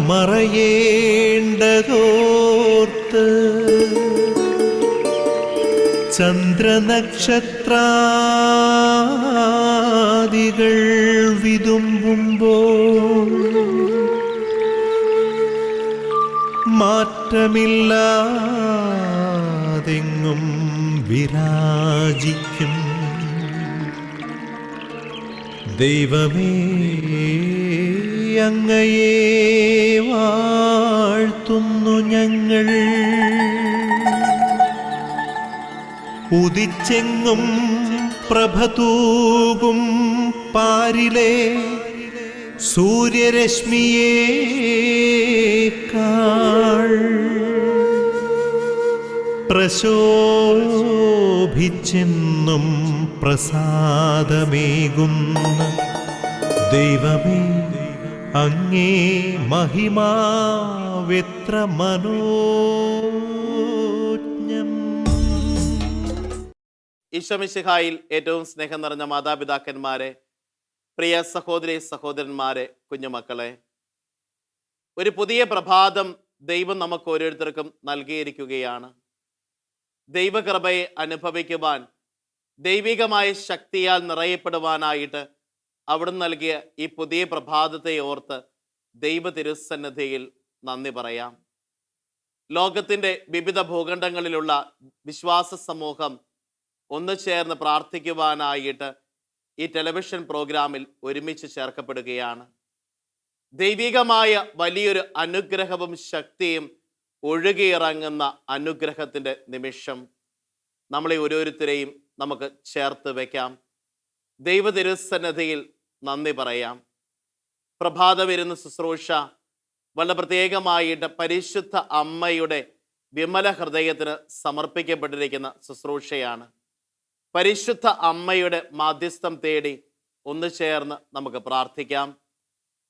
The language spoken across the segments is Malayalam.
മറയേണ്ടതോർത്ത് ചന്ദ്രനക്ഷത്രാദികൾ വിതുമ്പുമ്പോൾ മാറ്റമില്ലാതെങ്ങും വിരാജിക്കും ദൈവമേ, അങ്ങയെ വാഴ്ത്തുന്നു ഞങ്ങൾ. ഉദിച്ചെങ്ങും പ്രഭതൂകും പാരിലെ സൂര്യരശ്മിയേക്കാൾ പ്രശോഭിച്ചെന്നും പ്രസാദമേകുന്ന ദൈവമേ, അങ്ങേ മഹിമാവെത്ര മനോജ്ഞം. ഈശോമിശിഹായിൽ ഏറ്റവും സ്നേഹം നിറഞ്ഞ മാതാപിതാക്കന്മാരെ, പ്രിയ സഹോദരി സഹോദരന്മാരെ, കുഞ്ഞുമക്കളെ, ഒരു പുതിയ പ്രഭാതം ദൈവം നമുക്ക് ഓരോരുത്തർക്കും നൽകിയിരിക്കുകയാണ്. ദൈവകൃപയെ അനുഭവിക്കുവാൻ, ദൈവികമായ ശക്തിയാൽ നിറയപ്പെടുവാനായിട്ട് അവിടുന്ന് നൽകിയ ഈ പുതിയ പ്രഭാതത്തെ ഓർത്ത് ദൈവ തിരുസന്നിധിയിൽ നന്ദി പറയാം. ലോകത്തിൻ്റെ വിവിധ ഭൂഖണ്ഡങ്ങളിലുള്ള വിശ്വാസ സമൂഹം ഒന്നു ചേർന്ന് പ്രാർത്ഥിക്കുവാനായിട്ട് ഈ ടെലിവിഷൻ പ്രോഗ്രാമിൽ ഒരുമിച്ച് ചേർക്കപ്പെടുകയാണ്. ദൈവികമായ വലിയൊരു അനുഗ്രഹവും ശക്തിയും ഒഴുകിയിറങ്ങുന്ന അനുഗ്രഹത്തിൻ്റെ നിമിഷം നമ്മളെ ഓരോരുത്തരെയും നമുക്ക് ചേർത്ത് വയ്ക്കാം. ദൈവ തിരുസന്നിധിയിൽ നന്ദി പറയാം. പ്രഭാതവിരുന്ന് ശുശ്രൂഷ വളരെ പ്രത്യേകമായിട്ട് പരിശുദ്ധ അമ്മയുടെ വിമല ഹൃദയത്തിന് സമർപ്പിക്കപ്പെട്ടിരിക്കുന്ന ശുശ്രൂഷയാണ്. പരിശുദ്ധ അമ്മയുടെ മാധ്യസ്ഥം തേടി ഒന്നു ചേർന്ന് നമുക്ക് പ്രാർത്ഥിക്കാം.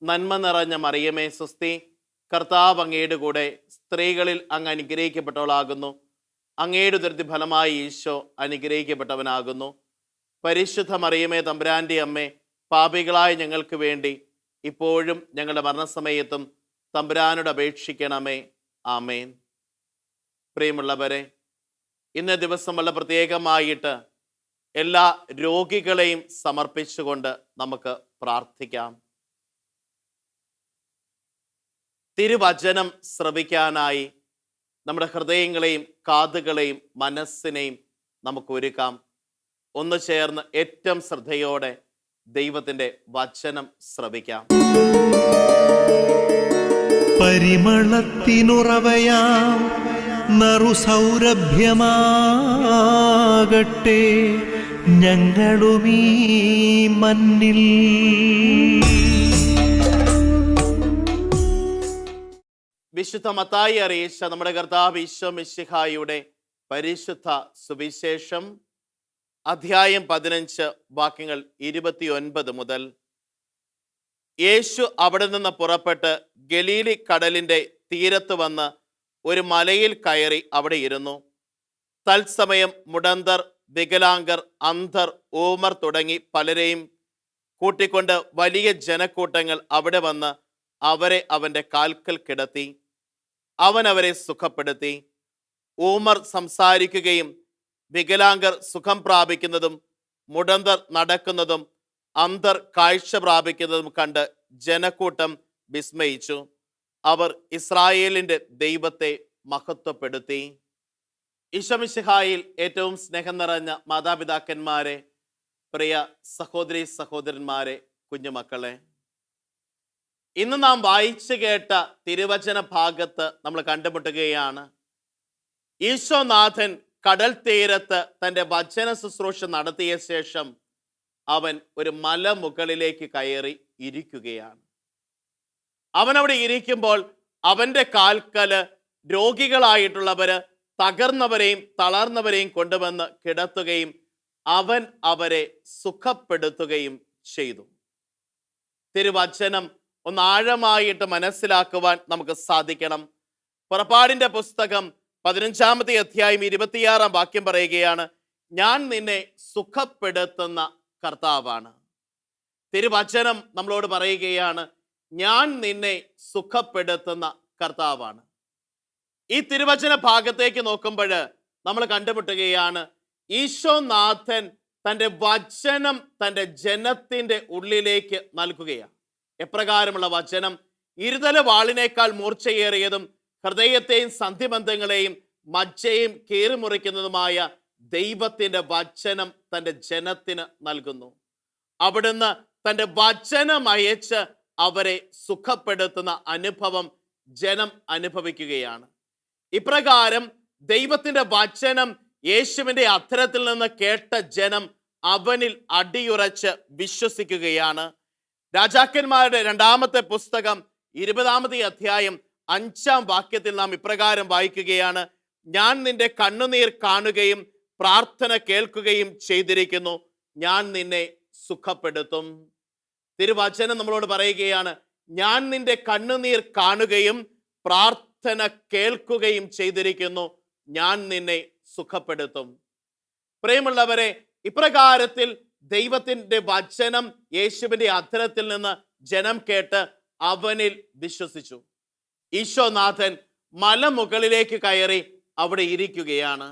നന്മ നിറഞ്ഞ മറിയമേ സ്വസ്തി, കർത്താവ് അങ്ങയുടെ കൂടെ, സ്ത്രീകളിൽ അങ്ങ് അനുഗ്രഹിക്കപ്പെട്ടവളാകുന്നു. അങ്ങയുടെ ഉദരത്തിൻ ഫലമായി ഈശോ അനുഗ്രഹിക്കപ്പെട്ടവനാകുന്നു. പരിശുദ്ധ മറിയമേ തമ്പുരാൻ്റെ അമ്മേ, പാപികളായ ഞങ്ങൾക്ക് വേണ്ടി ഇപ്പോഴും ഞങ്ങളുടെ മരണസമയത്തും തമ്പുരാനോട് അപേക്ഷിക്കണമേ. ആമേൻ. പ്രിയമുള്ളവരെ, ഇന്ന ദിവസം വളരെ പ്രത്യേകമായിട്ട് എല്ലാ രോഗികളെയും സമർപ്പിച്ചുകൊണ്ട് നമുക്ക് പ്രാർത്ഥിക്കാം. തിരുവചനം ശ്രവിക്കാനായി നമ്മുടെ ഹൃദയങ്ങളെയും കാതുകളെയും മനസ്സിനെയും നമുക്ക് ഒരുക്കാം. ഒന്ന് ചേർന്ന് ഏറ്റവും ശ്രദ്ധയോടെ ദൈവത്തിൻ്റെ വചനം ശ്രവിക്കാം. പരിമളത്തിനുറവയാം നറുസൗരഭ്യമാകട്ടെ ഞങ്ങളുമീ മണ്ണിൽ. വിശുദ്ധ മത്തായി അറിയിച്ച നമ്മുടെ കർത്താവ് ഈശോ മിശിഹായുടെ പരിശുദ്ധ സുവിശേഷം അധ്യായം 15 വാക്യങ്ങൾ 29 മുതൽ. യേശു അവിടെ നിന്ന് പുറപ്പെട്ട് ഗലീലി കടലിൻ്റെ തീരത്ത് വന്ന് ഒരു മലയിൽ കയറി അവിടെ ഇരുന്നു. തത്സമയം മുടന്തർ, വികലാംഗർ, അന്ധർ, ഊമർ തുടങ്ങി പലരെയും കൂട്ടിക്കൊണ്ട് വലിയ ജനക്കൂട്ടങ്ങൾ അവിടെ വന്ന് അവരെ അവൻ്റെ കാൽക്കൽ കിടത്തി. അവൻ അവരെ സുഖപ്പെടുത്തി. ഊമർ സംസാരിക്കുകയും വികലാംഗർ സുഖം പ്രാപിക്കുന്നതും മുടന്തർ നടക്കുന്നതും അന്ധർ കാഴ്ച പ്രാപിക്കുന്നതും കണ്ട് ജനക്കൂട്ടം വിസ്മയിച്ചു. അവർ ഇസ്രായേലിൻ്റെ ദൈവത്തെ മഹത്വപ്പെടുത്തി. ഈശോമിശിഹായിൽ ഏറ്റവും സ്നേഹം നിറഞ്ഞ മാതാപിതാക്കന്മാരെ, പ്രിയ സഹോദരി സഹോദരന്മാരെ, കുഞ്ഞുമക്കളെ, ഇന്ന് നാം വായിച്ചു കേട്ട തിരുവചന ഭാഗത്ത് നമ്മൾ കണ്ടുമുട്ടുകയാണ്. ഈശോനാഥൻ കടൽ തീരത്ത് തൻ്റെ വചന ശുശ്രൂഷ നടത്തിയ ശേഷം അവൻ ഒരു മലമുകളിലേക്ക് കയറി ഇരിക്കുകയാണ്. അവൻ അവിടെ ഇരിക്കുമ്പോൾ അവൻ്റെ കാൽക്കല് രോഗികളായിട്ടുള്ളവര്, തകർന്നവരെയും തളർന്നവരെയും കൊണ്ടുവന്ന് കിടത്തുകയും അവൻ അവരെ സുഖപ്പെടുത്തുകയും ചെയ്തു. തിരുവചനം ഒന്ന് ആഴമായിട്ട് മനസ്സിലാക്കുവാൻ നമുക്ക് സാധിക്കണം. പുറപ്പാടിൻ്റെ പുസ്തകം 15-ാമത്തെ അധ്യായം 26-ാം വാക്യം പറയുകയാണ്, ഞാൻ നിന്നെ സുഖപ്പെടുത്തുന്ന കർത്താവാണ്. തിരുവചനം നമ്മളോട് പറയുകയാണ്, ഞാൻ നിന്നെ സുഖപ്പെടുത്തുന്ന കർത്താവാണ്. ഈ തിരുവചന ഭാഗത്തേക്ക് നോക്കുമ്പോൾ നമ്മൾ കണ്ടുമുട്ടുകയാണ് ഈശോനാഥൻ തൻ്റെ വചനം തൻ്റെ ജനത്തിൻ്റെ ഉള്ളിലേക്ക് നൽകുകയാണ്. എപ്രകാരമുള്ള വചനം? ഇരുതല വാളിനേക്കാൾ മൂർച്ചയേറിയതും ഹൃദയത്തെയും സന്ധിബന്ധങ്ങളെയും മജ്ജയും കീറിമുറിക്കുന്നതുമായ ദൈവത്തിൻ്റെ വചനം തൻ്റെ ജനത്തിന് നൽകുന്നു. അവിടുന്ന് തൻ്റെ വചനം അയച്ച് അവരെ സുഖപ്പെടുത്തുന്ന അനുഭവം ജനം അനുഭവിക്കുകയാണ്. ഇപ്രകാരം ദൈവത്തിൻ്റെ വചനം യേശുവിൻ്റെ അധരത്തിൽ നിന്ന് കേട്ട ജനം അവനിൽ അടിയുറച്ച് വിശ്വസിക്കുകയാണ്. രാജാക്കന്മാരുടെ 2-ാമത്തെ പുസ്തകം 20-ാമത്തെ അധ്യായം 5-ാം വാക്യത്തിൽ നാം ഇപ്രകാരം വായിക്കുകയാണ്: ഞാൻ നിന്റെ കണ്ണുനീർ കാണുകയും പ്രാർത്ഥന കേൾക്കുകയും ചെയ്തിരിക്കുന്നു, ഞാൻ നിന്നെ സുഖപ്പെടുത്തും. തിരുവചനം നമ്മളോട് പറയുകയാണ്, ഞാൻ നിന്റെ കണ്ണുനീർ കാണുകയും പ്രാർത്ഥന കേൾക്കുകയും ചെയ്തിരിക്കുന്നു, ഞാൻ നിന്നെ സുഖപ്പെടുത്തും. പ്രിയമുള്ളവരെ, ഇപ്രകാരത്തിൽ ദൈവത്തിൻ്റെ വചനം യേശുവിൻ്റെ അധരത്തിൽ നിന്ന് ജനം കേട്ട് അവനിൽ വിശ്വസിച്ചു. ഈശോനാഥൻ മലമുകളിലേക്ക് കയറി അവിടെ ഇരിക്കുകയാണ്.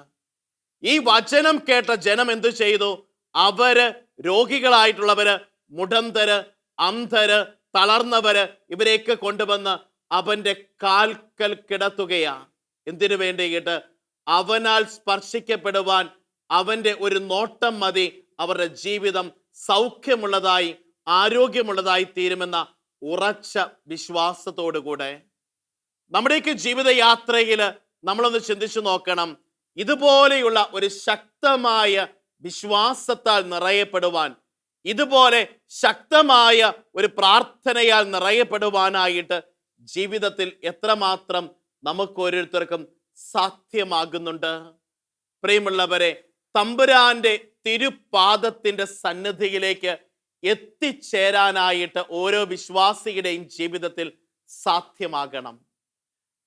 ഈ വചനം കേട്ട ജനം എന്തു ചെയ്തു? അവര് രോഗികളായിട്ടുള്ളവര്, മുടന്തര്, അന്ധര്, തളർന്നവര് ഇവരെയൊക്കെ കൊണ്ടുവന്ന് അവന്റെ കാൽക്കൽ കിടത്തുകയാണ്. എന്തിനു വേണ്ടിയിട്ട്? അവനാൽ സ്പർശിക്കപ്പെടുവാൻ അവന്റെ ഒരു നോട്ടം മതി അവരുടെ ജീവിതം സൗഖ്യമുള്ളതായി ആരോഗ്യമുള്ളതായി തീരുമെന്ന ഉറച്ച വിശ്വാസത്തോടു കൂടെ നമ്മുടെയൊക്കെ ജീവിതയാത്രയിൽ നമ്മളൊന്ന് ചിന്തിച്ചു നോക്കണം. ഇതുപോലെയുള്ള ഒരു ശക്തമായ വിശ്വാസത്താൽ നിറയപ്പെടുവാൻ, ഇതുപോലെ ശക്തമായ ഒരു പ്രാർത്ഥനയാൽ നിറയപ്പെടുവാനായിട്ട് ജീവിതത്തിൽ എത്രമാത്രം നമുക്ക് ഓരോരുത്തർക്കും സാധ്യമാകുന്നുണ്ട്. പ്രിയമുള്ളവരെ, തമ്പുരാന്റെ തിരുപാദത്തിന്റെ സന്നിധിയിലേക്ക് എത്തിച്ചേരാനായിട്ട് ഓരോ വിശ്വാസിയുടെയും ജീവിതത്തിൽ സാധ്യമാകണം.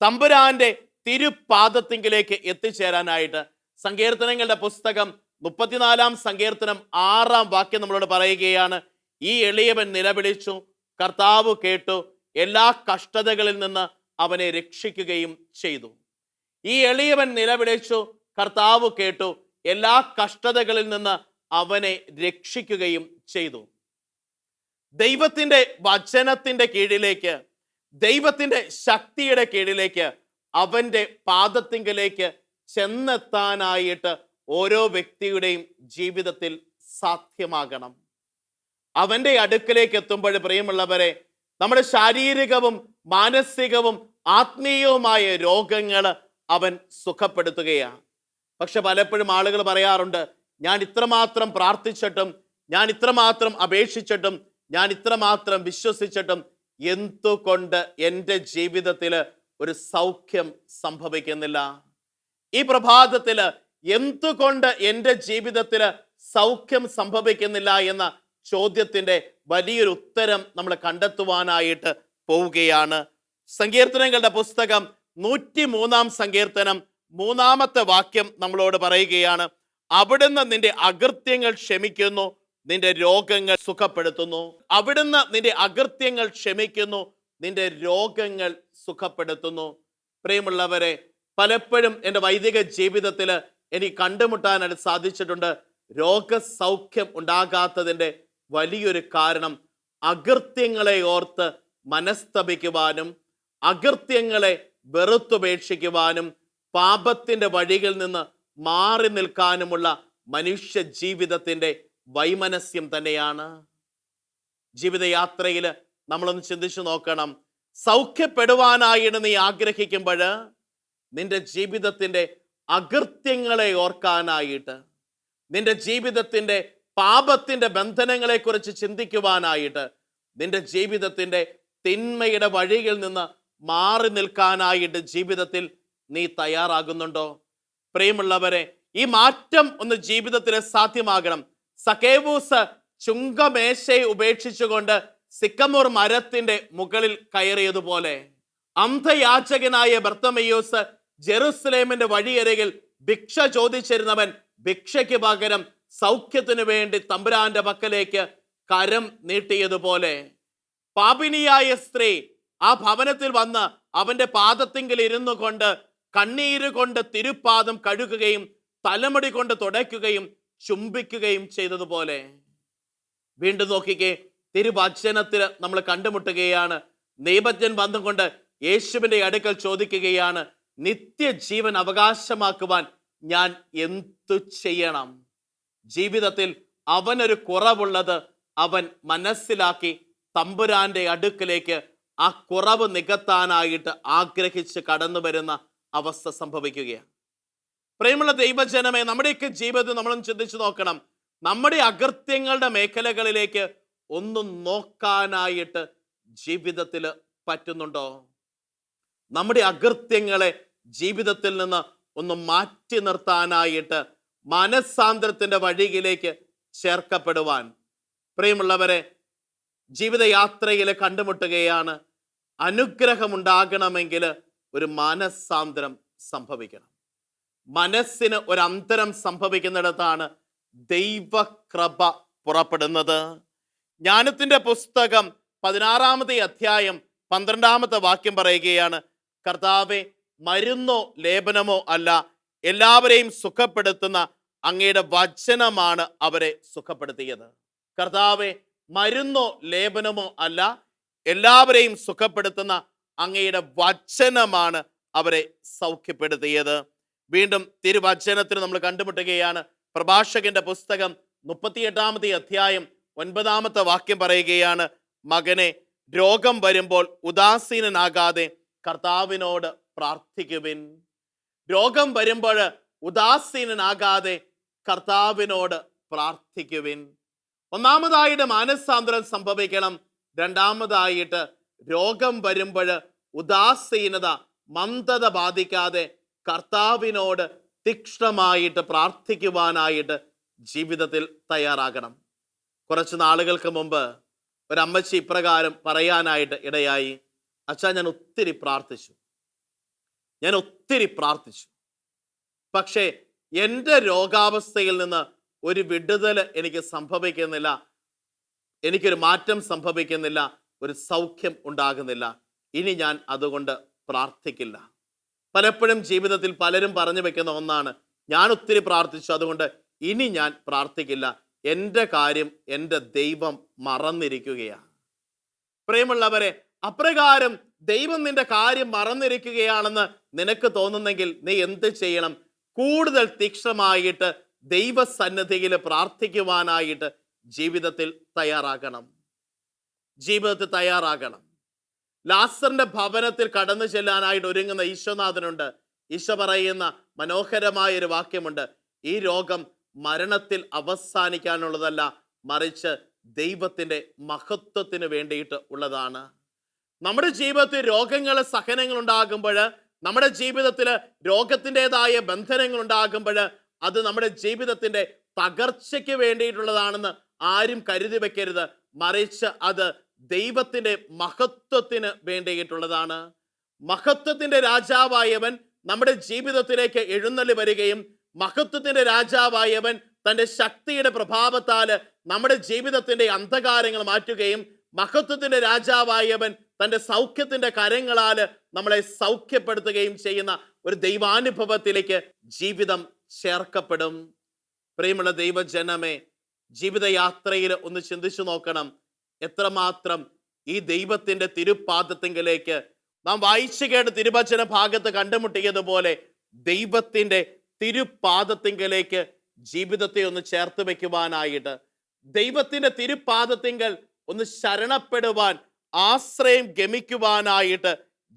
തമ്പുരാന്റെ തിരുപാദത്തിങ്കിലേക്ക് എത്തിച്ചേരാനായിട്ട് സങ്കീർത്തനങ്ങളുടെ പുസ്തകം 34-ാം സങ്കീർത്തനം 6-ാം വാക്യം നമ്മളോട് പറയുകയാണ്: ഈ എളിയവൻ നിലവിളിച്ചു, കർത്താവ് കേട്ടു, എല്ലാ കഷ്ടതകളിൽ നിന്ന് അവനെ രക്ഷിക്കുകയും ചെയ്തു. ഈ എളിയവൻ നിലവിളിച്ചു, കർത്താവ് കേട്ടു, എല്ലാ കഷ്ടതകളിൽ നിന്ന് അവനെ രക്ഷിക്കുകയും ചെയ്തു. ദൈവത്തിൻ്റെ വചനത്തിൻ്റെ കീഴിലേക്ക്, ദൈവത്തിൻ്റെ ശക്തിയുടെ കീഴിലേക്ക്, അവൻ്റെ പാദത്തിങ്കലേക്ക് ചെന്നെത്താനായിട്ട് ഓരോ വ്യക്തിയുടെയും ജീവിതത്തിൽ സാധ്യമാകണം. അവൻ്റെ അടുക്കലേക്ക് എത്തുമ്പോൾ പ്രിയമുള്ളവരെ, നമ്മുടെ ശാരീരികവും മാനസികവും ആത്മീയവുമായ രോഗങ്ങൾ അവൻ സുഖപ്പെടുത്തുകയാണ്. പക്ഷെ പലപ്പോഴും ആളുകൾ പറയാറുണ്ട്, ഞാൻ ഇത്രമാത്രം പ്രാർത്ഥിച്ചിട്ടും, ഞാൻ ഇത്രമാത്രം അപേക്ഷിച്ചിട്ടും, ഞാൻ ഇത്രമാത്രം വിശ്വസിച്ചിട്ടും എന്തുകൊണ്ട് എൻ്റെ ജീവിതത്തിൽ ഒരു സൗഖ്യം സംഭവിക്കുന്നില്ല? ഈ പ്രഭാതത്തിൽ എന്തുകൊണ്ട് എൻ്റെ ജീവിതത്തിൽ സൗഖ്യം സംഭവിക്കുന്നില്ല എന്ന ചോദ്യത്തിൻ്റെ വലിയൊരു ഉത്തരം നമ്മൾ കണ്ടെത്തുവാനായിട്ട് പോവുകയാണ്. സങ്കീർത്തനങ്ങളുടെ പുസ്തകം 103-ാം സങ്കീർത്തനം 3-ാമത്തെ വാക്യം നമ്മളോട് പറയുകയാണ്: അവിടുന്ന് നിന്റെ അകൃത്യങ്ങൾ ക്ഷമിക്കുന്നു, നിന്റെ രോഗങ്ങൾ സുഖപ്പെടുത്തുന്നു. അവിടുന്ന് നിന്റെ അകൃത്യങ്ങൾ ക്ഷമിക്കുന്നു, നിന്റെ രോഗങ്ങൾ സുഖപ്പെടുത്തുന്നു. പ്രിയമുള്ളവരെ, പലപ്പോഴും എൻ്റെ വൈദിക ജീവിതത്തിൽ എനിക്ക് കണ്ടുമുട്ടാനായിട്ട് സാധിച്ചിട്ടുണ്ട്, രോഗസൗഖ്യം ഉണ്ടാകാത്തതിൻ്റെ വലിയൊരു കാരണം അകൃത്യങ്ങളെ ഓർത്ത് മനസ്തപിക്കുവാനും, അകൃത്യങ്ങളെ വെറുത്തുപേക്ഷിക്കുവാനും, പാപത്തിൻ്റെ വഴികളിൽ നിന്ന് മാറി നിൽക്കാനുമുള്ള മനുഷ്യ ജീവിതത്തിൻ്റെ വൈമനസ്യം തന്നെയാണ്. ജീവിതയാത്രയിൽ നമ്മളൊന്ന് ചിന്തിച്ചു നോക്കണം. സൗഖ്യപ്പെടുവാനായിട്ട് നീ ആഗ്രഹിക്കുമ്പോൾ നിന്റെ ജീവിതത്തിൻ്റെ അകൃത്യങ്ങളെ ഓർക്കാനായിട്ട്, നിന്റെ ജീവിതത്തിൻ്റെ പാപത്തിൻ്റെ ബന്ധനങ്ങളെക്കുറിച്ച് ചിന്തിക്കുവാനായിട്ട്, നിന്റെ ജീവിതത്തിൻ്റെ തിന്മയുടെ വഴിയിൽ നിന്ന് മാറി നിൽക്കാനായിട്ട് ജീവിതത്തിൽ നീ തയ്യാറാകുന്നുണ്ടോ? പ്രിയമുള്ളവരെ, ഈ മാറ്റം ഒന്ന് ജീവിതത്തിൽ സാധ്യമാകണം. സക്കേവൂസ് ചുങ്കമേശയെ ഉപേക്ഷിച്ചുകൊണ്ട് സിക്കമോർ മരത്തിന്റെ മുകളിൽ കയറിയതുപോലെ അന്ധയാചകനായ ബർത്തമയോസ് ജെറുസലേമിന്റെ വഴിയരികിൽ ഭിക്ഷ ചോദിച്ചിരുന്നവൻ ഭിക്ഷയ്ക്ക് പകരം സൗഖ്യത്തിനു വേണ്ടി തമ്പുരാന്റെ പക്കലേക്ക് കരം നീട്ടിയതുപോലെ പാപിനിയായ സ്ത്രീ ആ ഭവനത്തിൽ വന്ന് അവന്റെ പാദത്തിങ്കിൽ ഇരുന്നു കൊണ്ട് കണ്ണീര് കൊണ്ട് തിരുപ്പാദം കഴുകുകയും തലമുടി കൊണ്ട് തുടയ്ക്കുകയും ചുംബിക്കുകയും ചെയ്തതുപോലെ വീണ്ടും നോക്കിക്കേ, തിരുവചനത്തിൽ നമ്മൾ കണ്ടുമുട്ടുകയാണ്. ദൈവജ്ഞൻ വന്നുകൊണ്ട് യേശുവിന്റെ അടുക്കൽ ചോദിക്കുകയാണ്, നിത്യജീവൻ അവകാശമാക്കുവാൻ ഞാൻ എന്തു ചെയ്യണം? ജീവിതത്തിൽ അവനൊരു കുറവുള്ളത് അവൻ മനസ്സിലാക്കി തമ്പുരാന്റെ അടുക്കലേക്ക് ആ കുറവ് നികത്താനായിട്ട് ആഗ്രഹിച്ച് കടന്നു വരുന്ന അവസ്ഥ സംഭവിക്കുകയാണ്. പ്രിയമുള്ള ദൈവജനമേ, നമ്മുടെയൊക്കെ ജീവിതത്തിൽ നമ്മളും ചിന്തിച്ചു നോക്കണം. നമ്മുടെ അകൃത്യങ്ങളുടെ മേഖലകളിലേക്ക് ഒന്നും നോക്കാനായിട്ട് ജീവിതത്തിൽ പറ്റുന്നുണ്ടോ? നമ്മുടെ അകൃത്യങ്ങളെ ജീവിതത്തിൽ നിന്ന് ഒന്ന് മാറ്റി നിർത്താനായിട്ട് മനസ്സാന്തരത്തിന്റെ വഴിയിലേക്ക് ചേർക്കപ്പെടുവാൻ പ്രിയമുള്ളവരെ, ജീവിതയാത്രയിൽ കണ്ടുമുട്ടുകയാണ്. അനുഗ്രഹമുണ്ടാകണമെങ്കിൽ ഒരു മനസ്സാന്തരം സംഭവിക്കണം. മനസ്സിന് ഒരു അന്തരം സംഭവിക്കുന്നിടത്താണ് ദൈവകൃപ പുറപ്പെടുന്നത്. ജ്ഞാനത്തിന്റെ പുസ്തകം 16-ാമത്തെ അധ്യായം 12-ാമത്തെ വാക്യം പറയുകയാണ്, കർത്താവേ, മരുന്നോ ലേപനമോ അല്ല, എല്ലാവരെയും സുഖപ്പെടുത്തുന്ന അങ്ങയുടെ വചനമാണ് അവരെ സുഖപ്പെടുത്തിയത്. കർത്താവേ, മരുന്നോ ലേപനമോ അല്ല, എല്ലാവരെയും സുഖപ്പെടുത്തുന്ന അങ്ങയുടെ വചനമാണ് അവരെ സൗഖ്യപ്പെടുത്തിയത്. വീണ്ടും തിരുവചനത്തിൽ നമ്മൾ കണ്ടുമുട്ടുകയാണ്. പ്രഭാഷകന്റെ പുസ്തകം 38-ാമത്തെ അധ്യായം 9-ാമത്തെ വാക്യം പറയുകയാണ്, മകനെ, രോഗം വരുമ്പോൾ ഉദാസീനനാകാതെ കർത്താവിനോട് പ്രാർത്ഥിക്കുവിൻ. രോഗം വരുമ്പോൾ ഉദാസീനനാകാതെ കർത്താവിനോട് പ്രാർത്ഥിക്കുവിൻ. ഒന്നാമതായിട്ട് മാനസാന്തരം സംഭവിക്കണം. രണ്ടാമതായിട്ട് രോഗം വരുമ്പോൾ ഉദാസീനത, മന്ദത ബാധിക്കാതെ കർത്താവിനോട് തീക്ഷ്ണമായിട്ട് പ്രാർത്ഥിക്കുവാനായിട്ട് ജീവിതത്തിൽ തയ്യാറാകണം. കുറച്ച് നാളുകൾക്ക് മുമ്പ് ഒരമ്മച്ചി ഇപ്രകാരം പറയാനായിട്ട് ഇടയായി, അച്ഛാ, ഞാൻ ഒത്തിരി പ്രാർത്ഥിച്ചു, പക്ഷേ എൻ്റെ രോഗാവസ്ഥയിൽ നിന്ന് ഒരു വിടുതൽ എനിക്ക് സംഭവിക്കുന്നില്ല, എനിക്കൊരു മാറ്റം സംഭവിക്കുന്നില്ല, ഒരു സൗഖ്യം ഉണ്ടാകുന്നില്ല. ഇനി ഞാൻ അതുകൊണ്ട് പ്രാർത്ഥിക്കില്ല. പലപ്പോഴും ജീവിതത്തിൽ പലരും പറഞ്ഞു വെക്കുന്ന ഒന്നാണ്, ഞാൻ ഒത്തിരി പ്രാർത്ഥിച്ചു, അതുകൊണ്ട് ഇനി ഞാൻ പ്രാർത്ഥിക്കില്ല, എൻ്റെ കാര്യം എൻ്റെ ദൈവം മറന്നിരിക്കുകയാണ്. പ്രിയമുള്ളവരെ, അപ്രകാരം ദൈവം നിന്റെ കാര്യം മറന്നിരിക്കുകയാണെന്ന് നിനക്ക് തോന്നുന്നെങ്കിൽ നീ എന്ത് ചെയ്യണം? കൂടുതൽ തീക്ഷ്ണമായിട്ട് ദൈവസന്നിധിയിൽ പ്രാർത്ഥിക്കുവാനായിട്ട് ജീവിതത്തിൽ തയ്യാറാകണം. ലാസറിന്റെ ഭവനത്തിൽ കടന്നു ചെല്ലാനായിട്ട് ഒരുങ്ങുന്ന ഈശോനാഥനുണ്ട്. ഈശോ പറയുന്ന മനോഹരമായ ഒരു വാക്യമുണ്ട്, ഈ രോഗം മരണത്തിൽ അവസാനിക്കാനുള്ളതല്ല, മറിച്ച് ദൈവത്തിന്റെ മഹത്വത്തിന് വേണ്ടിയിട്ട് ഉള്ളതാണ്. നമ്മുടെ ജീവിതത്തിൽ രോഗങ്ങൾ, സഹനങ്ങൾ ഉണ്ടാകുമ്പോൾ, നമ്മുടെ ജീവിതത്തിൽ രോഗത്തിൻ്റെതായ ബന്ധനങ്ങൾ ഉണ്ടാകുമ്പോൾ അത് നമ്മുടെ ജീവിതത്തിന്റെ തകർച്ചയ്ക്ക് വേണ്ടിയിട്ടുള്ളതാണെന്ന് ആരും കരുതി വെക്കരുത്. മറിച്ച് അത് ദൈവത്തിന്റെ മഹത്വത്തിന് വേണ്ടിയിട്ടുള്ളതാണ്. മഹത്വത്തിന്റെ രാജാവായവൻ നമ്മുടെ ജീവിതത്തിലേക്ക് എഴുന്നള്ളി വരികയും മഹത്വത്തിന്റെ രാജാവായവൻ തൻ്റെ ശക്തിയുടെ പ്രഭാവത്താൽ നമ്മുടെ ജീവിതത്തിന്റെ അന്ധകാരങ്ങൾ മാറ്റുകയും മഹത്വത്തിന്റെ രാജാവായവൻ തൻ്റെ സൗഖ്യത്തിന്റെ കരങ്ങളാൽ നമ്മളെ സൗഖ്യപ്പെടുത്തുകയും ചെയ്യുന്ന ഒരു ദൈവാനുഭവത്തിലേക്ക് ജീവിതം ചേർക്കപ്പെടും. പ്രിയമുള്ള ദൈവജനമേ, ജീവിതയാത്രയിൽ ഒന്ന് ചിന്തിച്ചു നോക്കണം, എത്രമാത്രം ഈ ദൈവത്തിന്റെ തിരുപ്പാദത്തിങ്കിലേക്ക് നാം വായിച്ചു കേട്ട തിരുവചന ഭാഗത്ത് കണ്ടുമുട്ടിയതുപോലെ ദൈവത്തിന്റെ തിരുപ്പാദത്തിങ്കിലേക്ക് ജീവിതത്തെ ഒന്ന് ചേർത്ത് വെക്കുവാനായിട്ട്, ദൈവത്തിന്റെ തിരുപ്പാദത്തിങ്കൽ ഒന്ന് ശരണപ്പെടുവാൻ, ആശ്രയം ഗമിക്കുവാനായിട്ട്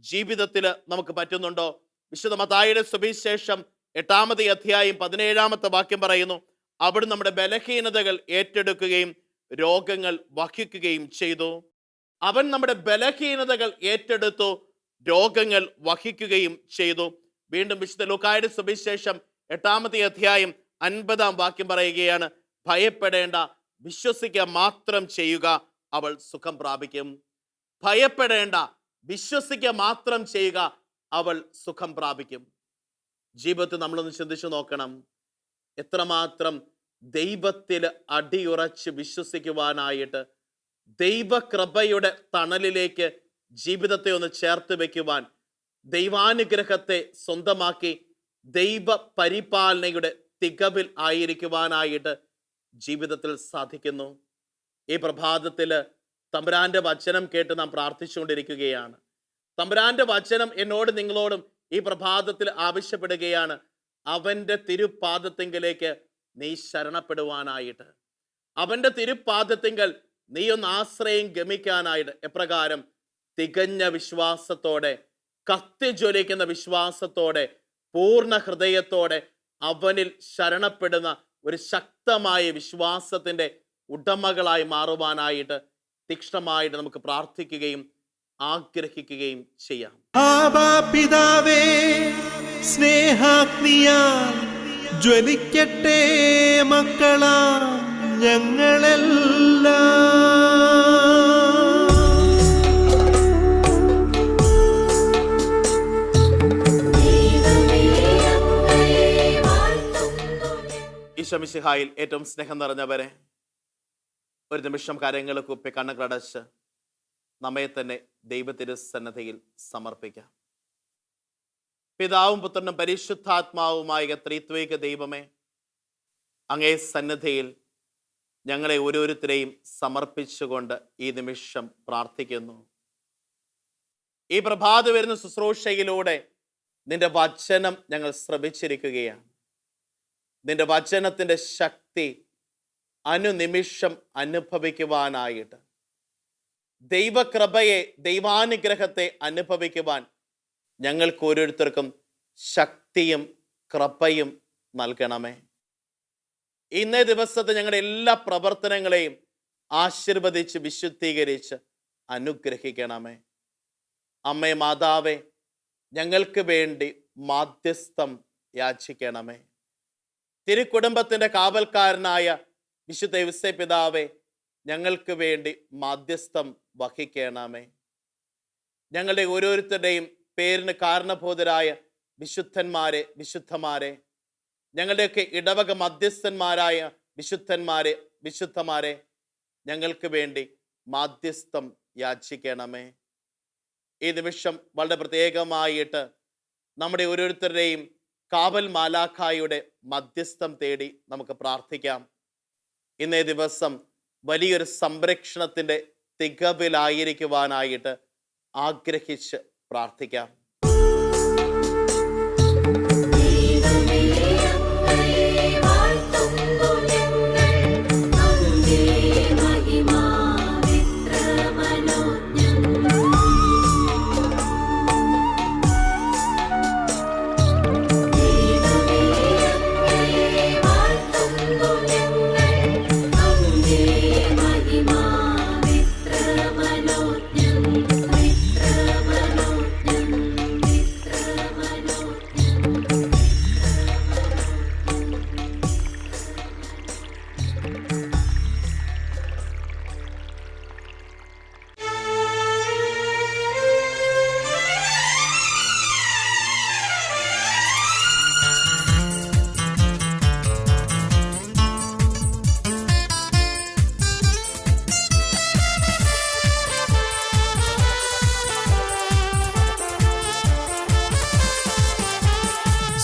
ജീവിതത്തിൽ നമുക്ക് പറ്റുന്നുണ്ടോ? വിശുദ്ധ മത്തായിയുടെ സുവിശേഷം 8-ാമത്തെ അധ്യായം 17-ാമത്തെ വാക്യം പറയുന്നു, അവിടെ നമ്മുടെ ബലഹീനതകൾ ഏറ്റെടുക്കുകയും രോഗങ്ങൾ വഹിക്കുകയും ചെയ്തു. അവൻ നമ്മുടെ ബലഹീനതകൾ ഏറ്റെടുത്തു, രോഗങ്ങൾ വഹിക്കുകയും ചെയ്തു. വീണ്ടും വിശുദ്ധ ലൂക്കായുടെ സുവിശേഷം 8-ാമത്തെ അധ്യായം 50-ാം വാക്യം പറയുകയാണ്, ഭയപ്പെടേണ്ട, വിശ്വസിക്കുക മാത്രം ചെയ്യുക, അവൾ സുഖം പ്രാപിക്കും. ഭയപ്പെടേണ്ട, വിശ്വസിക്കുക മാത്രം ചെയ്യുക, അവൾ സുഖം പ്രാപിക്കും. ജീവിതത്തിൽ നമ്മളൊന്ന് ചിന്തിച്ചു നോക്കണം, എത്രമാത്രം ദൈവത്തിൽ അടിയുറച്ച് വിശ്വസിക്കുവാനായിട്ട് ദൈവകൃപയുടെ തണലിലേക്ക് ജീവിതത്തെ ഒന്ന് ചേർത്ത് വെക്കുവാൻ, ദൈവാനുഗ്രഹത്തെ സ്വന്തമാക്കി ദൈവ പരിപാലനയുടെ തികവിൽ ആയിരിക്കുവാനായിട്ട് ജീവിതത്തിൽ സാധിക്കുന്നു. ഈ പ്രഭാതത്തിൽ തമ്പുരാന്റെ വചനം കേട്ട് നാം പ്രാർത്ഥിച്ചുകൊണ്ടിരിക്കുകയാണ്. തമ്പുരാന്റെ വചനം എന്നോട് നിങ്ങളോടും ഈ പ്രഭാതത്തിൽ ആവശ്യപ്പെടുകയാണ്. അവന്റെ തിരുപാദത്തിങ്കലേക്ക് നീ ശരണപ്പെടുവാനായിട്ട്, അവന്റെ തിരുപാദത്തിങ്കൽ നീ ഒന്ന് ആശ്രയം ഗമിക്കാനായിട്ട്. എപ്രകാരം? തികഞ്ഞ വിശ്വാസത്തോടെ, കത്തിജ്വലിക്കുന്ന വിശ്വാസത്തോടെ, പൂർണ്ണ ഹൃദയത്തോടെ അവനിൽ ശരണപ്പെടുന്ന ഒരു ശക്തമായ വിശ്വാസത്തിന്റെ ഉടമകളായി മാറുവാനായിട്ട് തീക്ഷ്ണമായിട്ട് നമുക്ക് പ്രാർത്ഥിക്കുകയും ആഗ്രഹിക്കുകയും ചെയ്യാം. ആബാ പിതാവേ, സ്നേഹാഗ്നിയാൽ ജ്വലിക്കട്ടെ മക്കളാ ഞങ്ങളെല്ലാം. ഈശോ മിശിഹായിൽ ഏറ്റവും സ്നേഹം നിറഞ്ഞവരെ, ഒരു നിമിഷം കാര്യങ്ങൾ കുപ്പി കണ്ണുകളടച്ച് നമ്മെ തന്നെ ദൈവത്തിരുസന്നിധിയിൽ സമർപ്പിക്കാം. പിതാവും പുത്രനും പരിശുദ്ധാത്മാവുമായ ത്രിത്വൈക ദൈവമേ, അങ്ങേ സന്നിധിയിൽ ഞങ്ങളെ ഓരോരുത്തരെയും സമർപ്പിച്ചുകൊണ്ട് ഈ നിമിഷം പ്രാർത്ഥിക്കുന്നു. ഈ പ്രഭാത വരുന്ന ശുശ്രൂഷയിലൂടെ നിന്റെ വചനം ഞങ്ങൾ ശ്രവിച്ചിരിക്കുകയാണ്. നിന്റെ വചനത്തിൻ്റെ ശക്തി അനുനിമിഷം അനുഭവിക്കുവാനായിട്ട്, ദൈവകൃപയെ, ദൈവാനുഗ്രഹത്തെ അനുഭവിക്കുവാൻ ഞങ്ങൾക്ക് ഓരോരുത്തർക്കും ശക്തിയും കൃപയും നൽകണമേ. ഇന്നേ ദിവസത്തെ ഞങ്ങളുടെ എല്ലാ പ്രവർത്തനങ്ങളെയും ആശീർവദിച്ച് വിശുദ്ധീകരിച്ച് അനുഗ്രഹിക്കണമേ. അമ്മേ മാതാവേ, ഞങ്ങൾക്ക് വേണ്ടി മാധ്യസ്ഥം യാചിക്കണമേ. തിരുക്കുടുംബത്തിൻ്റെ കാവൽക്കാരനായ വിശുദ്ധ യൗസേ പിതാവേ, ഞങ്ങൾക്ക് വേണ്ടി മാധ്യസ്ഥം വഹിക്കണമേ. ഞങ്ങളുടെ ഓരോരുത്തരുടെയും പേരിന് കാരണഭൂതരായ വിശുദ്ധന്മാരെ, വിശുദ്ധമാരെ, ഞങ്ങളുടെയൊക്കെ ഇടവക മധ്യസ്ഥന്മാരായ വിശുദ്ധന്മാരെ, വിശുദ്ധമാരെ, ഞങ്ങൾക്ക് വേണ്ടി മാധ്യസ്ഥം യാചിക്കണമേ. ഈ നിമിഷം വളരെ പ്രത്യേകമായിട്ട് നമ്മുടെ ഓരോരുത്തരുടെയും കാവൽ മാലാഖായുടെ മധ്യസ്ഥം തേടി നമുക്ക് പ്രാർത്ഥിക്കാം. ഇന്നേ ദിവസം വലിയൊരു സംരക്ഷണത്തിൻ്റെ തികവിലായിരിക്കുവാനായിട്ട് ആഗ്രഹിച്ച് പ്രാർത്ഥിക്കാം.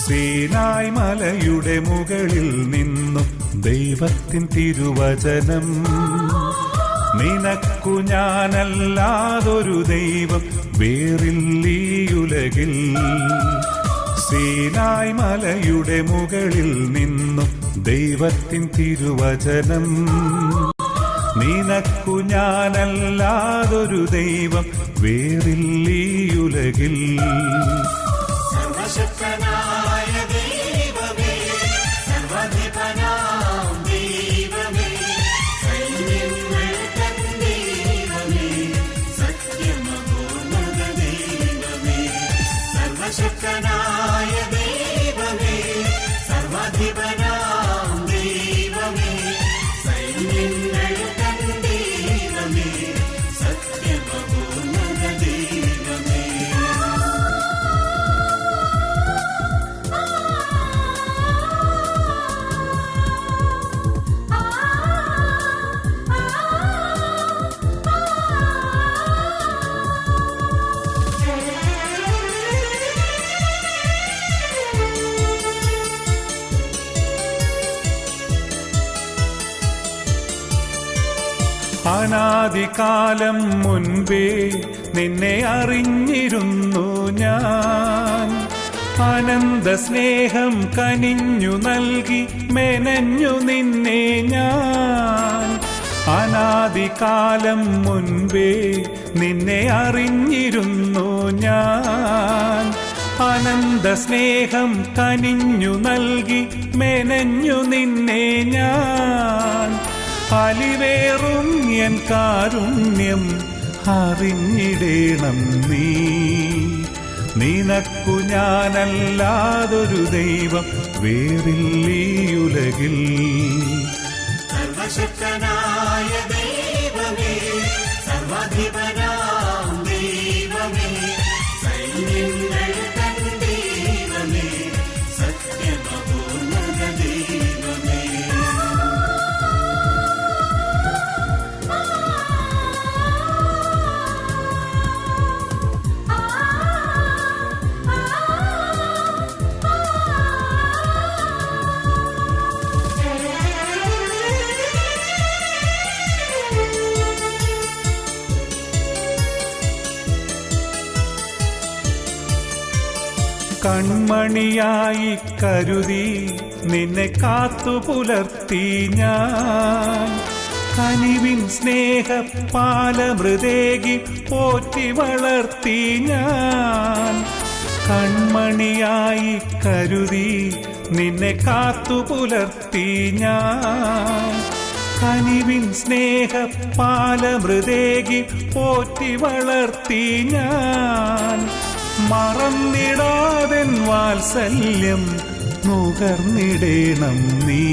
സീനായ് മലയുടെ മുകളിൽ നിന്നും ദൈവത്തിൻ തിരുവചനം, നിനക്കു ഞാനല്ലാതൊരു ദൈവം വേറില്ലീയുലകിൽ. സീനായ് മലയുടെ മുകളിൽ നിന്നും ദൈവത്തിൻ തിരുവചനം, നിനക്കു ഞാനല്ലാതൊരു ദൈവം വേറില്ലീയുലകിൽ. സർവശക്തനായ ദൈവമേ, സർവധിപനാം ദൈവമേ, സൈന്യങ്ങൾ തൻ ദൈവമേ, സത്യമഹോന്നത ദൈവമേ. സർവശക്തനായ ദൈവമേ, സർവധിപനാം ദൈവമേ, സൈന്യങ്ങൾ തൻ ദൈവമേ, സത്യമഹോന്നത ദൈവമേ. അനാദികാലം മുൻപേ നിന്നെ അറിഞ്ഞിരുന്നു ഞാൻ. അനന്ത സ്നേഹം കനിഞ്ഞു നൽകി മെനഞ്ഞു നിന്നെ ഞാൻ. അനാദികാലം മുൻപേ നിന്നെ അറിഞ്ഞിരുന്നു ഞാൻ. അനന്ത സ്നേഹം കനിഞ്ഞു നൽകി മെനഞ്ഞു നിന്നെ ഞാൻ. അലിവേറും എൻ കാരുണ്യം അറിഞ്ഞിടേണം നീ. നിനക്കു ഞാനല്ലാതൊരു ദൈവം വേറില്ലീ ഉലകിൽ. സർവശക്തനായ ദൈവമേ, സർവാധിപനാം ദൈവമേ, സൈന്യങ്ങൾ തൻ ദൈവമേ, സത്യമപൂർണ്ണ ദൈവമേ. കൺമണിയായി കരുതി നിന്നെ കാത്തു പുലർത്തി ഞാൻ. കനിവിൻ സ്നേഹപാലമൃതേകി പോറ്റി വളർത്തി ഞാൻ. കൺമണിയായി കരുതി നിന്നെ കാത്തു പുലർത്തി ഞാൻ. കനിവിൻ സ്നേഹപാലമൃതേകി പോറ്റി വളർത്തി ഞാൻ. മറന്നിടാതെൻ വാത്സല്യം നുകർന്നിടേണം നീ.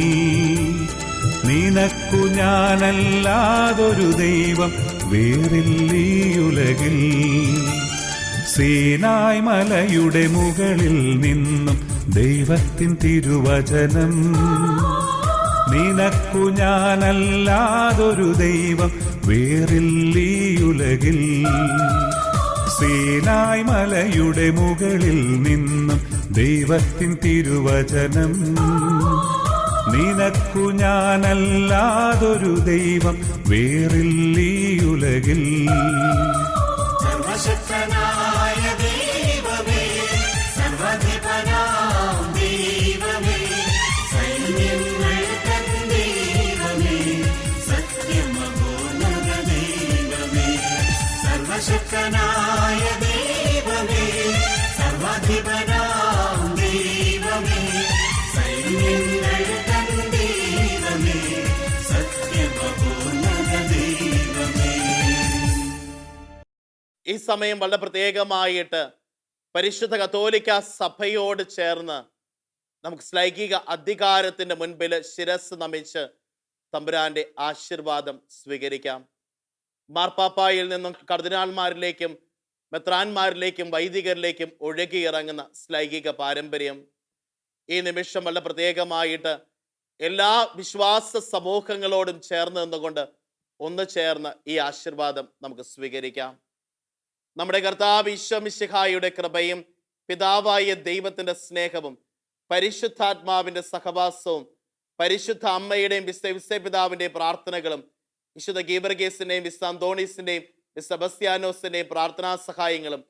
നിനക്കു ഞാനല്ലാതൊരു ദൈവം വേറില്ലീ ഉലകിൽ. സീനായ് മലയുടെ മുകളിൽ നിന്നും ദൈവത്തിൻ തിരുവചനം. നിനക്കു ഞാനല്ലാതൊരു ദൈവം വേറില്ലീ ഉലകിൽ. സീനായ് മലയുടെ മുകളിൽ നിന്നും ദൈവത്തിൻ തിരുവചനം. നിനക്കു ഞാനല്ലാതൊരു ദൈവം വേറില്ലീ ഉലകിൽ. സർവശക്തനായ ദൈവമേ, സർവാധിപനാം ദൈവമേ, സൈന്യങ്ങൾ തൻ ദൈവമേ, സത്യമപൂർണ്ണ ദൈവമേ. സർവശക്തനായ ദൈവമേ, സർവാധിപനാം ദൈവമേ, സൈന്യങ്ങൾ തൻ ദൈവമേ, സത്യമപൂർണ്ണ ദൈവമേ. ഈ സമയം വളരെ പ്രത്യേകമായിട്ട് പരിശുദ്ധ കത്തോലിക്ക സഭയോട് ചേർന്ന് നമുക്ക് ശ്ലൈകിക അധികാരത്തിന്റെ മുൻപിൽ ശിരസ് നമിച്ച് തമ്പുരാന്റെ ആശീർവാദം സ്വീകരിക്കാം. മാർപ്പാപ്പായിൽ നിന്നും കർദിനാൾമാരിലേക്കും മെത്രാന്മാരിലേക്കും വൈദികരിലേക്കും ഒഴുകിയിറങ്ങുന്ന ശ്ലൈകിക പാരമ്പര്യം ഈ നിമിഷം വളരെ പ്രത്യേകമായിട്ട് എല്ലാ വിശ്വാസ സമൂഹങ്ങളോടും ചേർന്ന് നിന്നുകൊണ്ട് ഒന്ന് ചേർന്ന് ഈ ആശീർവാദം നമുക്ക് സ്വീകരിക്കാം. നമ്മുടെ കർത്താവ് ഈശോ മിശിഹായുടെ കൃപയും പിതാവായ ദൈവത്തിന്റെ സ്നേഹവും പരിശുദ്ധാത്മാവിന്റെ സഹവാസവും പരിശുദ്ധ അമ്മയുടെയും വിശുദ്ധ പിതാവിന്റെയും പ്രാർത്ഥനകളും വിശുദ്ധ ഗീവർഗീസിന്റെയും വിശുദ്ധ അന്തോണീസിന്റെയും വിശുദ്ധ സെബസ്ത്യാനോസിന്റെയും പ്രാർത്ഥനാ സഹായങ്ങളും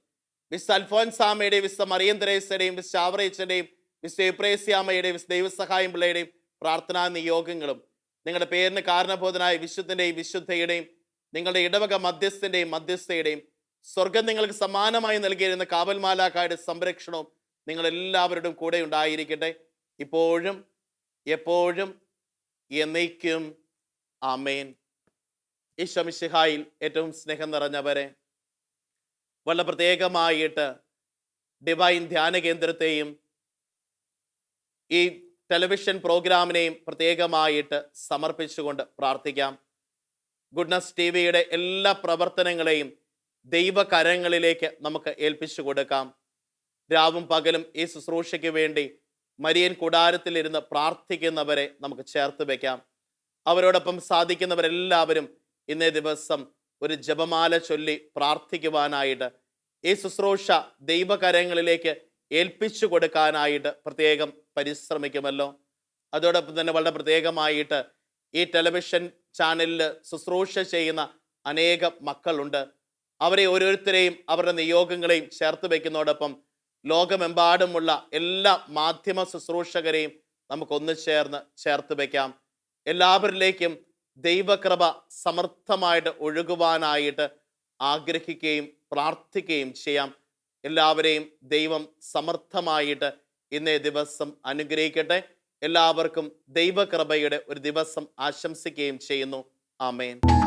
വിശുദ്ധ അൽഫോൻസാമയുടെയും വിശുദ്ധ മറിയം തെരേസയുടെയും വിശുദ്ധ ആവറേച്ചന്റെയും വിശുദ്ധ എപ്രേസ്യാമയുടെയും വിശുദ്ധ ദൈവസഹായം പിള്ളയുടെയും പ്രാർത്ഥനാ നിയോഗങ്ങളും നിങ്ങളുടെ പേരിന് കാരണബോധനായ വിശുദ്ധന്റെയും വിശുദ്ധയുടെയും നിങ്ങളുടെ ഇടവക മധ്യസ്ഥന്റെയും മധ്യസ്ഥയുടെയും സ്വർഗം നിങ്ങൾക്ക് സമാനമായി നൽകിയിരുന്ന കാവൽമാലാക്കായുടെ സംരക്ഷണവും നിങ്ങളെല്ലാവരുടെയും കൂടെ ഉണ്ടായിരിക്കട്ടെ, ഇപ്പോഴും എപ്പോഴും എന്നേക്കും. ആമേൻ. ഈശോ മിശിഹായിൽ ഏറ്റവും സ്നേഹം നിറഞ്ഞവരെ, വളരെ പ്രത്യേകമായിട്ട് ഡിവൈൻ ധ്യാന കേന്ദ്രത്തെയും ഈ ടെലിവിഷൻ പ്രോഗ്രാമിനെയും പ്രത്യേകമായിട്ട് സമർപ്പിച്ചുകൊണ്ട് പ്രാർത്ഥിക്കാം. ഗുഡ്നസ് ടിവിയുടെ എല്ലാ പ്രവർത്തനങ്ങളെയും ദൈവകരങ്ങളിലേക്ക് നമുക്ക് ഏൽപ്പിച്ചു കൊടുക്കാം. രാവും പകലും ഈ ശുശ്രൂഷയ്ക്ക് വേണ്ടി മരിയൻ കൂടാരത്തിലിരുന്ന് പ്രാർത്ഥിക്കുന്നവരെ നമുക്ക് ചേർത്ത് വെക്കാം. അവരോടൊപ്പം സാധിക്കുന്നവരെല്ലാവരും ഇന്നേ ദിവസം ഒരു ജപമാല ചൊല്ലി പ്രാർത്ഥിക്കുവാനായിട്ട് ഈ ശുശ്രൂഷ ദൈവകരങ്ങളിലേക്ക് ഏൽപ്പിച്ചു കൊടുക്കാനായിട്ട് പ്രത്യേകം പരിശ്രമിക്കുമല്ലോ. അതോടൊപ്പം തന്നെ വളരെ പ്രത്യേകമായിട്ട് ഈ ടെലിവിഷൻ ചാനലിൽ ശുശ്രൂഷ ചെയ്യുന്ന അനേകം മക്കളുണ്ട്. അവരെ ഓരോരുത്തരെയും അവരുടെ നിയോഗങ്ങളെയും ചേർത്ത് വയ്ക്കുന്നതോടൊപ്പം ലോകമെമ്പാടുമുള്ള എല്ലാ മാധ്യമ ശുശ്രൂഷകരെയും നമുക്കൊന്ന് ചേർത്ത് വയ്ക്കാം. എല്ലാവരിലേക്കും ദൈവകൃപ സമർത്ഥമായിട്ട് ഒഴുകുവാനായിട്ട് ആഗ്രഹിക്കുകയും പ്രാർത്ഥിക്കുകയും ചെയ്യാം. എല്ലാവരെയും ദൈവം സമർത്ഥമായിട്ട് ഇന്നേ ദിവസം അനുഗ്രഹിക്കട്ടെ. എല്ലാവർക്കും ദൈവകൃപയുടെ ഒരു ദിവസം ആശംസിക്കുകയും ചെയ്യുന്നു. ആമേൻ.